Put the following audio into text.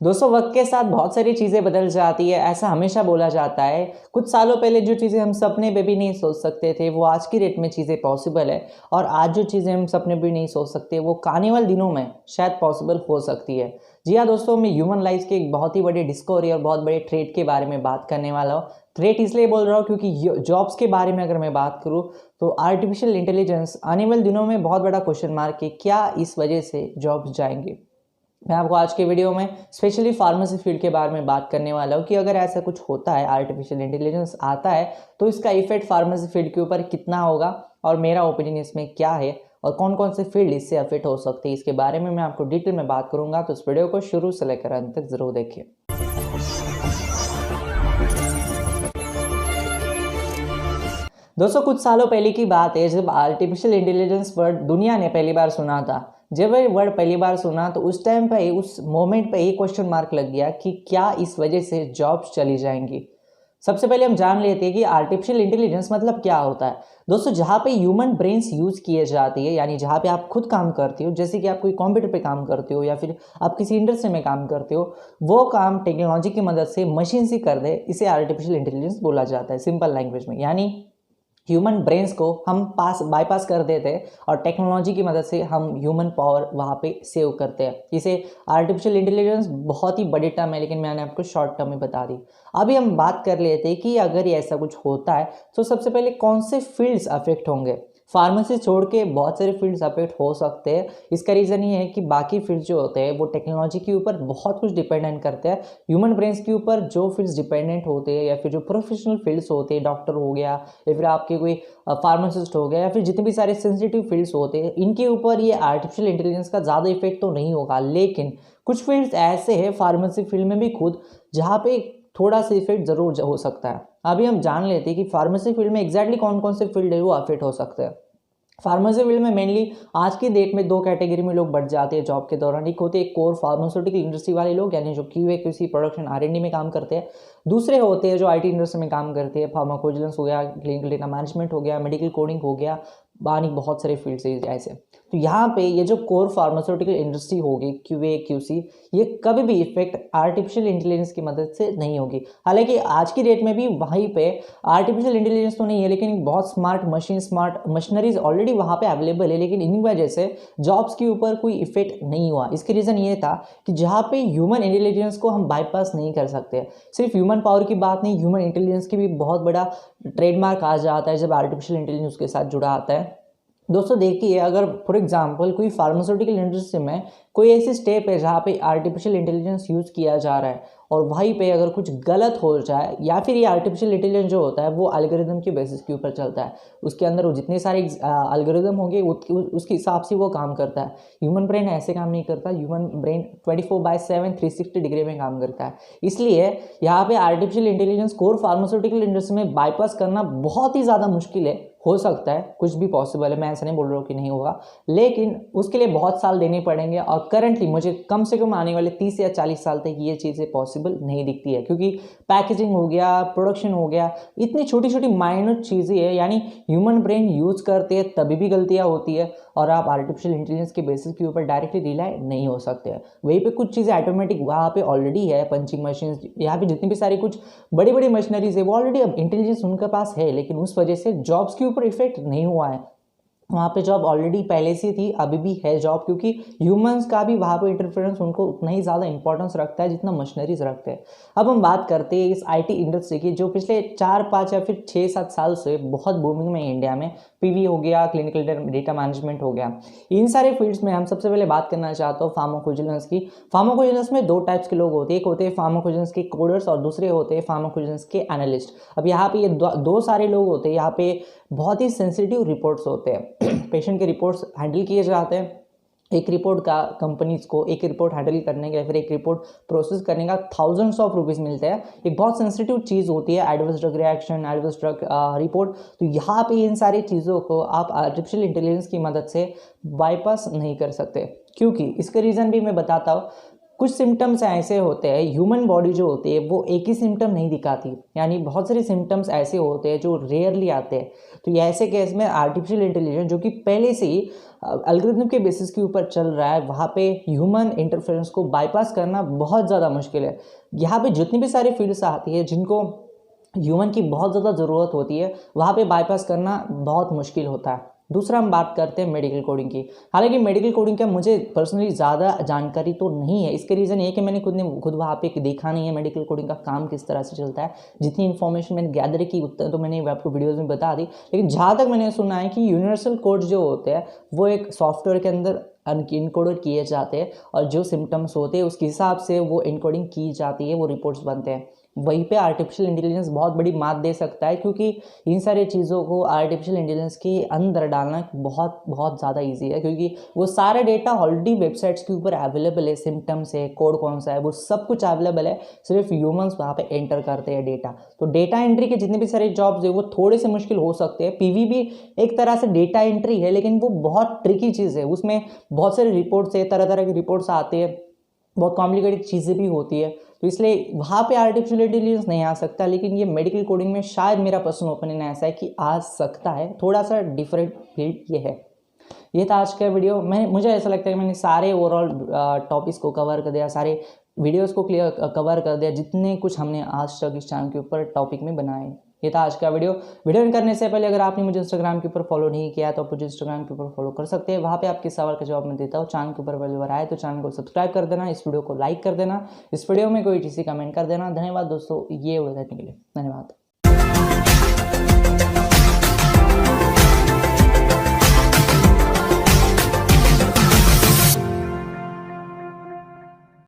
दोस्तों वक्त के साथ बहुत सारी चीज़ें बदल जाती है, ऐसा हमेशा बोला जाता है। कुछ सालों पहले जो चीज़ें हम सपने में भी नहीं सोच सकते थे, वो आज की डेट में चीज़ें पॉसिबल है। और आज जो चीज़ें हम सपने भी नहीं सोच सकते, वो आने वाले दिनों में शायद पॉसिबल हो सकती है। जी हाँ दोस्तों, मैं ह्यूमन लाइफ के एक बहुत ही बड़ी डिस्कवरी और बहुत बड़े ट्रेड के बारे में बात करने वाला हूँ। ट्रेड इसलिए बोल रहा हूँ क्योंकि जॉब्स के बारे में अगर मैं बात करूँ, तो आर्टिफिशियल इंटेलिजेंस आने वाले दिनों में बहुत बड़ा क्वेश्चन मार्क है, क्या इस वजह से जॉब्स जाएंगे। मैं आपको आज के वीडियो में स्पेशली फार्मेसी फील्ड के बारे में बात करने वाला हूँ कि अगर ऐसा कुछ होता है, आर्टिफिशियल इंटेलिजेंस आता है, तो इसका इफेक्ट फार्मेसी फील्ड के ऊपर कितना होगा और मेरा ओपिनियन इसमें क्या है और कौन कौन से फील्ड इससे अफेक्ट हो सकते हैं, इसके बारे में मैं आपको डिटेल में बात करूंगा। तो इस वीडियो को शुरू से लेकर अंत तक जरूर देखिए। दोस्तों कुछ सालों पहले की बात है, जब आर्टिफिशियल इंटेलिजेंस वर्ड दुनिया ने पहली बार सुना था। जब ये वर्ड पहली बार सुना तो उस टाइम पे ही, उस मोमेंट पे ही क्वेश्चन मार्क लग गया कि क्या इस वजह से जॉब्स चली जाएंगी। सबसे पहले हम जान लेते हैं कि आर्टिफिशियल इंटेलिजेंस मतलब क्या होता है। दोस्तों जहाँ पे ह्यूमन ब्रेन्स यूज किए जाती है, यानी जहाँ पे आप खुद काम करते हो, जैसे कि आप कोई कंप्यूटर पे काम करते हो या फिर आप किसी इंडस्ट्री में काम करते हो, वो काम टेक्नोलॉजी की मदद से मशीन से कर दे, इसे आर्टिफिशियल इंटेलिजेंस बोला जाता है सिंपल लैंग्वेज में। यानी ह्यूमन ब्रेन्स को हम बाईपास कर देते हैं और टेक्नोलॉजी की मदद से हम ह्यूमन पावर वहाँ पे सेव करते हैं। इसे आर्टिफिशियल इंटेलिजेंस बहुत ही बड़ी टर्म है, लेकिन मैंने आपको शॉर्ट टर्म में बता दी। अभी हम बात कर लेते हैं कि अगर ये ऐसा कुछ होता है तो सबसे पहले कौन से फील्ड्स अफेक्ट होंगे। फार्मेसी छोड़ के बहुत सारे फील्ड्स अफेक्ट हो सकते हैं। इसका रीज़न ये है कि बाकी फील्ड जो होते हैं वो टेक्नोलॉजी के ऊपर बहुत कुछ डिपेंडेंट करते हैं। ह्यूमन ब्रेन्स के ऊपर जो फील्ड्स डिपेंडेंट होते हैं या फिर जो प्रोफेशनल फील्ड्स होते हैं, डॉक्टर हो गया या फिर आपके कोई फार्मासिस्ट हो गया या फिर जितने भी सारे सेंसिटिव फील्ड्स होते हैं, इनके ऊपर ये आर्टिफिशियल इंटेलिजेंस का ज़्यादा इफेक्ट तो नहीं होगा। लेकिन कुछ फील्ड्स ऐसे हैं फार्मेसी फील्ड में भी खुद, जहाँ पे थोड़ा सा इफेक्ट जरूर हो सकता है। अभी हम जान लेते हैं कि फार्मेसी फील्ड में एग्जैक्टली कौन कौन से फील्ड है वो अफेक्ट हो सकते हैं। फार्मेसी फील्ड में मेनली आज की डेट में दो कैटेगरी में लोग बढ़ जाते हैं जॉब के दौरान। एक होते हैं कोर फार्मास्यूटिकल इंडस्ट्री वाले लोग, यानी जो क्यूए क्यूसी प्रोडक्शन आर&डी में काम करते हैं। दूसरे होते हैं जो आईटी इंडस्ट्री में काम करते हैं, फार्माकोविजिलेंस हो गया, क्लिनिकल डेटा मैनेजमेंट हो गया, मेडिकल कोडिंग हो गया, बानी बहुत सारे फील्ड्स है ऐसे। तो यहाँ पे ये जो कोर फार्मास्यूटिकल इंडस्ट्री होगी, क्यूए क्यूसी, ये कभी भी इफेक्ट आर्टिफिशियल इंटेलिजेंस की मदद से नहीं होगी। हालांकि आज की डेट में भी वहीं पे आर्टिफिशियल इंटेलिजेंस तो नहीं है, लेकिन बहुत smart machine, smart machineries already वहाँ पे अवेलेबल है, लेकिन इन्हीं वजह से जॉब्स के ऊपर कोई इफेक्ट नहीं हुआ। इसके रीज़न ये था कि जहाँ पे ह्यूमन इंटेलिजेंस को हम बाईपास नहीं कर सकते। सिर्फ ह्यूमन पावर की बात नहीं, ह्यूमन इंटेलिजेंस की भी बहुत बड़ा ट्रेडमार्क आ जाता है जब आर्टिफिशियल इंटेलिजेंस उसके साथ जुड़ा आता है। दोस्तों देखिए, अगर फॉर एग्जांपल कोई फार्मास्यूटिकल इंडस्ट्री में कोई ऐसी स्टेप है जहाँ पे आर्टिफिशियल इंटेलिजेंस यूज़ किया जा रहा है और वहीं पे अगर कुछ गलत हो जाए, या फिर ये आर्टिफिशियल इंटेलिजेंस जो होता है वो एल्गोरिदम के बेसिस के ऊपर चलता है, उसके अंदर वो जितने सारे एल्गोरिदम होंगे उसके हिसाब से वो काम करता है। ह्यूमन ब्रेन ऐसे काम नहीं करता। ह्यूमन ब्रेन 24/7 360 डिग्री में काम करता है। इसलिए यहाँ पे artificial intelligence core pharmaceutical industry में बाईपास करना बहुत ही ज़्यादा मुश्किल है। हो सकता है, कुछ भी पॉसिबल है, मैं ऐसा नहीं बोल रहा हूँ कि नहीं होगा, लेकिन उसके लिए बहुत साल देने पड़ेंगे। और करंटली मुझे कम से कम आने वाले 30 या 40 साल तक ये चीज़ें पॉसिबल नहीं दिखती है, क्योंकि पैकेजिंग हो गया, प्रोडक्शन हो गया, इतनी छोटी छोटी माइनर चीज़ें हैं। यानी ह्यूमन ब्रेन यूज करते हैं तभी भी गलतियाँ होती है, और आप आर्टिफिशियल इंटेलिजेंस के बेसिस के ऊपर डायरेक्टली रिलाई नहीं हो सकते हैं। वहीं पे कुछ चीज़ें ऑटोमेटिक वहाँ पे ऑलरेडी है, पंचिंग मशीन, यहाँ पे जितनी भी सारी कुछ बड़ी बड़ी मशीनरीज है वो ऑलरेडी अब इंटेलिजेंस उनके पास है, लेकिन उस वजह से जॉब्स के ऊपर इफेक्ट नहीं हुआ है। वहाँ पे जॉब ऑलरेडी पहले से थी, अभी भी है जॉब, क्योंकि ह्यूमंस का भी वहाँ पे इंटरफेरेंस उनको उतना ही ज़्यादा इंपॉर्टेंस रखता है जितना मशीनरीज रखते हैं। अब हम बात करते हैं इस आईटी इंडस्ट्री की, जो पिछले 4-5 या फिर 6-7 साल से बहुत बूमिंग में है इंडिया में। पीवी हो गया, क्लिनिकल डेटा मैनेजमेंट हो गया, इन सारे फील्ड्स में हम सबसे पहले बात करना चाहता हूँ फार्माकोविजिलेंस की। फार्माकोविजिलेंस में दो टाइप्स के लोग होते हैं, एक होते हैं फार्माकोविजिलेंस के कोडर्स और दूसरे होते हैं फार्माकोविजिलेंस के एनालिस्ट। अब यहाँ पे ये दो सारे लोग होते हैं। यहाँ पे बहुत ही सेंसिटिव रिपोर्ट्स होते हैं, पेशेंट के रिपोर्ट्स हैंडल किए जाते हैं। एक रिपोर्ट का कंपनीज को एक रिपोर्ट हैंडल करने का या फिर एक रिपोर्ट प्रोसेस करने का थाउजेंड्स ऑफ रुपीज़ मिलते हैं। एक बहुत सेंसिटिव चीज़ होती है adverse drug reaction, adverse drug report. तो यहाँ पे इन सारी चीज़ों को आप आर्टिफिशियल इंटेलिजेंस की मदद से बाईपास नहीं कर सकते, क्योंकि इसका रीज़न भी मैं बताता हूँ। कुछ सिम्टम्स ऐसे होते हैं, ह्यूमन बॉडी जो होती है वो एक ही सिम्टम नहीं दिखाती, यानी बहुत सारे सिम्टम्स ऐसे होते हैं जो रेयरली आते हैं। तो ये ऐसे केस में आर्टिफिशियल इंटेलिजेंस जो कि पहले से ही एल्गोरिथम के बेसिस के ऊपर चल रहा है, वहाँ पे ह्यूमन इंटरफेरेंस को बाईपास करना बहुत ज़्यादा मुश्किल है। यहाँ पे जितनी भी सारी फील्ड्स आती है जिनको ह्यूमन की बहुत ज़्यादा ज़रूरत होती है, वहाँ पे बाईपास करना बहुत मुश्किल होता है। दूसरा हम बात करते हैं मेडिकल कोडिंग की। हालांकि मेडिकल कोडिंग का मुझे पर्सनली ज़्यादा जानकारी तो नहीं है। इसके रीज़न ये कि मैंने खुद वहाँ पे देखा नहीं है मेडिकल कोडिंग का काम किस तरह से चलता है। जितनी इन्फॉर्मेशन मैंने गैदर की उतना तो मैंने आपको वीडियोज़ में बता दी, लेकिन जहाँ तक मैंने सुना है कि यूनिवर्सल कोड जो होते हैं वो एक सॉफ्टवेयर के अंदर इनकोडेड किए जाते हैं, और जो सिम्टम्स होते हैं उसके हिसाब से वो इनकोडिंग की जाती है, वो रिपोर्ट्स बनते हैं। वहीं पे आर्टिफिशियल इंटेलिजेंस बहुत बड़ी मात दे सकता है, क्योंकि इन सारी चीज़ों को आर्टिफिशियल इंटेलिजेंस के अंदर डालना बहुत बहुत ज़्यादा इजी है, क्योंकि वो सारा डेटा ऑलरेडी वेबसाइट्स के ऊपर अवेलेबल है। सिम्टम्स है, कोड कौन सा है, वो सब कुछ अवेलेबल है, सिर्फ ह्यूमंस वहाँ पे एंटर करते हैं डेटा। तो डेटा एंट्री के जितने भी सारे जॉब्स है वो थोड़े से मुश्किल हो सकते हैं। पीवीबी एक तरह से डेटा एंट्री है, लेकिन वो बहुत ट्रिकी चीज़ है। उसमें बहुत सारे रिपोर्ट्स है, तरह तरह की रिपोर्ट्स आते हैं, बहुत कॉम्प्लिकेटेड चीज़ें भी होती है। तो इसलिए वहाँ पे आर्टिफिशियल इंटेलिजेंस नहीं आ सकता, लेकिन ये मेडिकल कोडिंग में शायद मेरा पर्सनल ओपिनियन ऐसा है कि आ सकता है। थोड़ा सा डिफरेंट फील्ड ये है। ये था आज का वीडियो। मुझे ऐसा लगता है कि मैंने सारे ओवरऑल टॉपिक्स को कवर कर दिया, सारे वीडियोस को कवर कर दिया, जितने कुछ हमने आज तक इस चैनल के ऊपर टॉपिक में बनाए। ये था आज का वीडियो करने से पहले अगर आपने मुझे इंस्टाग्राम के ऊपर फॉलो नहीं किया तो आप मुझे इंस्टाग्राम के ऊपर फॉलो कर सकते हैं। वहाँ पे आपके सवाल का जवाब मैं देता हूँ। चैनल के ऊपर पहली बार आए तो चैनल को सब्सक्राइब कर देना, इस वीडियो को लाइक कर देना, इस वीडियो में कोई टीसी कमेंट कर देना। धन्यवाद दोस्तों, ये वीडियो देखने के लिए धन्यवाद।